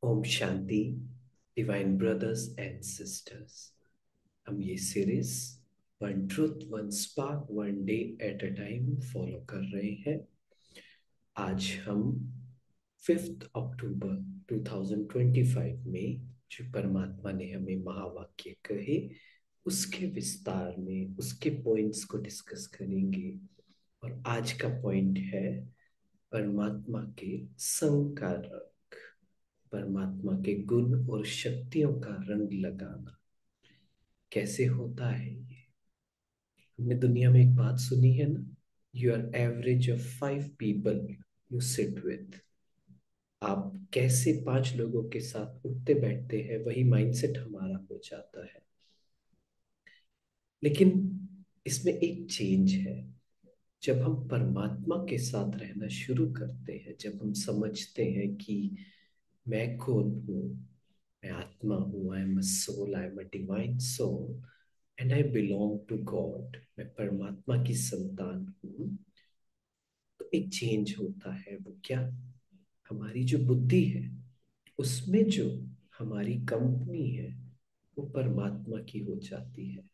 ओम शांति। Divine brothers and sisters, हम ये series one truth one spark one day at a time follow कर रहे हैं। आज हम 5 अक्टूबर 2025 में जो परमात्मा ने हमें महावाक्य कहे उसके विस्तार में उसके पॉइंट्स को डिस्कस करेंगे। और आज का पॉइंट है परमात्मा के संग का रंग, परमात्मा के गुण और शक्तियों का रंग लगाना कैसे होता है ये। हमने दुनिया में एक बात सुनी है ना, you are average of 5 people you sit with. आप कैसे 5 लोगों के साथ उठते बैठते हैं वही माइंडसेट हमारा हो जाता है। लेकिन इसमें एक चेंज है। जब हम परमात्मा के साथ रहना शुरू करते हैं, जब हम समझते हैं कि मैं कौन हूँ, मैं आत्मा हूँ, I am a soul, I am a divine soul and I belong to God, मैं परमात्मा की संतान हूँ। तो एक चेंज होता है। वो क्या? हमारी जो बुद्धि है उसमें जो हमारी कंपनी है वो परमात्मा की हो जाती है।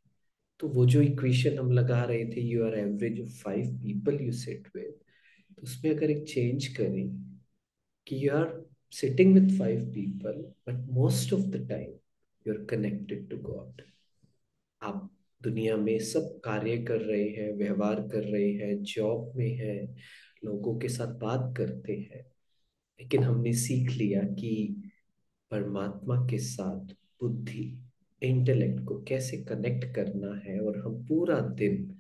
तो वो जो इक्वेशन हम लगा रहे थे, you are average of 5 people you sit with, तो उसमें अगर एक चेंज करें कि you are sitting with 5 people but most of the time you are connected to God. आप दुनिया में सब कार्य कर रहे हैं, व्यवहार कर रहे हैं, जॉब में हैं, लोगों के साथ बात करते हैं, लेकिन हमने सीख लिया कि परमात्मा के साथ बुद्धि, इंटेलेक्ट को कैसे कनेक्ट करना है। और हम पूरा दिन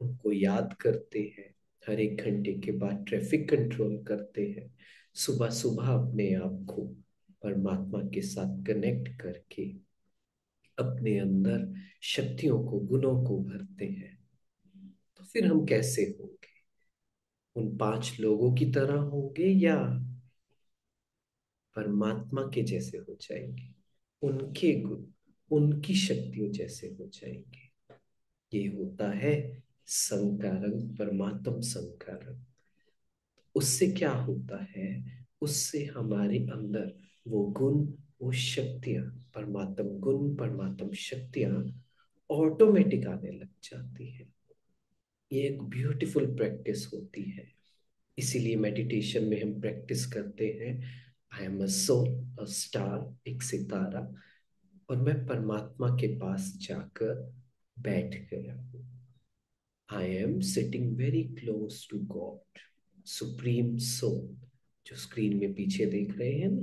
उनको याद करते हैं, हर 1 घंटे के बाद ट्रैफिक कंट्रोल करते हैं, सुबह सुबह अपने आप को परमात्मा के साथ कनेक्ट करके अपने अंदर शक्तियों को, गुणों को भरते हैं। तो फिर हम कैसे होंगे? उन 5 लोगों की तरह होंगे या परमात्मा के जैसे हो जाएंगे, उनके गुण, उनकी शक्तियों जैसे हो जाएंगे। ये होता है संकारक, परमात्म संकारक। उससे क्या होता है? उससे हमारे अंदर वो गुण, वो शक्तियां, परमात्म गुण, परमात्म शक्तियां ऑटोमेटिक आने लग जाती है। ये एक ब्यूटीफुल प्रैक्टिस होती है। इसीलिए मेडिटेशन में हम प्रैक्टिस करते हैं, I am a soul, a star, एक सितारा, और मैं परमात्मा के पास जाकर बैठ गया हूँ। I am sitting very close to God, supreme soul, जो स्क्रीन में पीछे देख रहे हैं ना,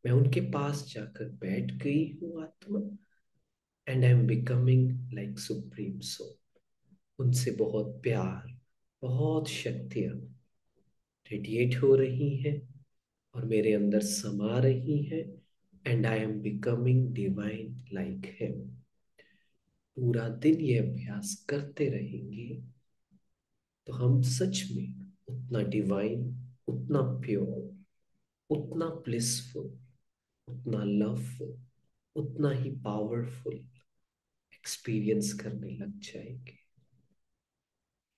मैं उनके पास जाकर बैठ गई हूँ आत्मा। And I am becoming like supreme soul. उनसे बहुत प्यार, बहुत शक्तियां रेडिएट हो रही हैं और मेरे अंदर समा रही हैं। And I am becoming divine like him. पूरा दिन ये अभ्यास करते रहेंगे तो हम सच में उतना डिवाइन, उतना प्योर, उतना ब्लिसफुल, उतना लवफुल, उतना ही पावरफुल एक्सपीरियंस करने लग जाएंगे।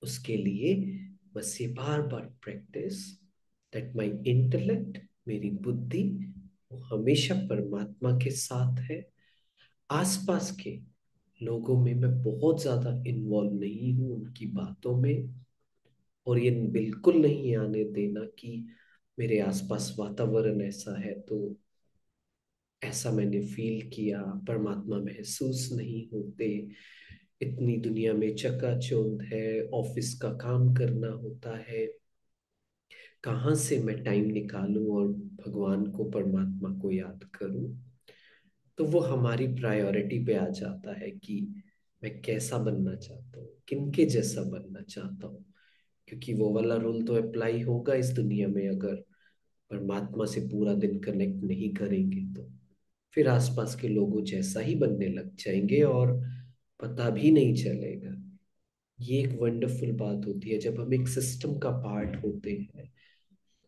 उसके लिए बस ये बार बार प्रैक्टिस, दैट माय इंटेलेक्ट, मेरी बुद्धि, वो हमेशा परमात्मा के साथ है। आसपास के लोगों में मैं बहुत ज्यादा इन्वॉल्व नहीं हूं, उनकी बातों में। और ये बिल्कुल नहीं आने देना कि मेरे आसपास वातावरण ऐसा है तो ऐसा मैंने फील किया, परमात्मा महसूस नहीं होते। इतनी दुनिया में चकाचौंध है, ऑफिस का काम करना होता है, कहाँ से मैं टाइम निकालूं और भगवान को, परमात्मा को याद करूं। तो वो हमारी प्रायोरिटी पे आ जाता है कि मैं कैसा बनना चाहता हूँ, किनके जैसा बनना चाहता हूँ। क्योंकि वो वाला रूल तो अप्लाई होगा इस दुनिया में, अगर परमात्मा से पूरा दिन कनेक्ट नहीं करेंगे तो फिर आसपास के लोगों जैसा ही बनने लग जाएंगे और पता भी नहीं चलेगा। ये एक वंडरफुल बात होती है जब हम एक सिस्टम का पार्ट होते हैं।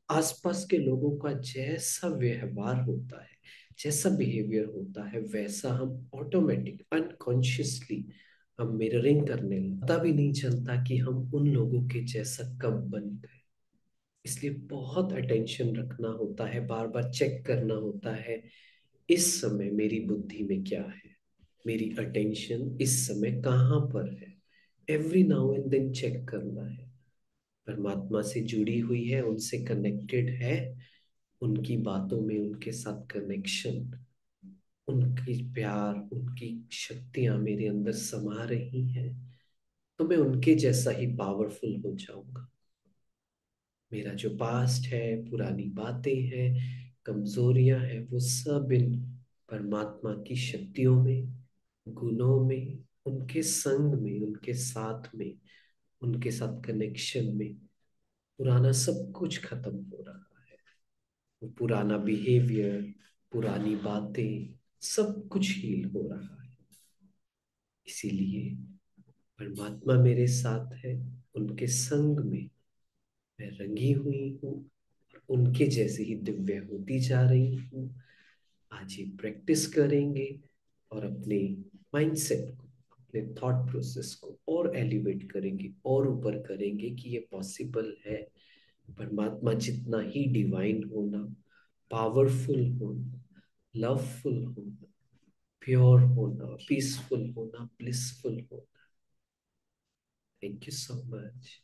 आसपास के लोगों का जैसा व्यवहार होता है, जैसा बिहेवियर होता है, वैसा हम ऑटोमेटिक अनकॉन्शियसली हम मिररिंग करने लगते हैं। पता भी नहीं चलता कि हम उन लोगों के जैसा कब बन गए। इसलिए बहुत अटेंशन रखना होता है, बार बार चेक करना होता है इस समय मेरी बुद्धि में क्या है, मेरी अटेंशन इस समय कहाँ पर है। Every now and then check करना है। परमात्मा से जुड़ी हुई है, उनसे कनेक्टेड है, उनकी बातों में उनके साथ कनेक्शन, उनकी प्यार, उनकी शक्तियां मेरे अंदर समा रही हैं, तो मैं उनके जैसा ही पावरफुल हो जाऊंगा। मेरा जो पास्ट है, पुरानी बातें हैं, कमजोरियां हैं, वो सब इन परमात्मा की शक्तियों में, गुणों में, उनके संग में, उनके साथ में, उनके साथ कनेक्शन में पुराना सब कुछ खत्म हो रहा है। वो पुराना बिहेवियर, पुरानी बातें, सब कुछ हील हो रहा है। इसीलिए परमात्मा मेरे साथ है, उनके संग में मैं रंगी हुई हूँ, उनके जैसे ही दिव्य होती जा रही हूँ। आज ये प्रैक्टिस करेंगे और अपने माइंडसेट को, अपने थॉट प्रोसेस को और एलिवेट करेंगे और ऊपर करेंगे कि ये पॉसिबल है। परमात्मा जितना ही डिवाइन होना, पावरफुल होना, लवफुल होना, प्योर होना, पीसफुल होना, ब्लिसफुल होना। Thank you so much.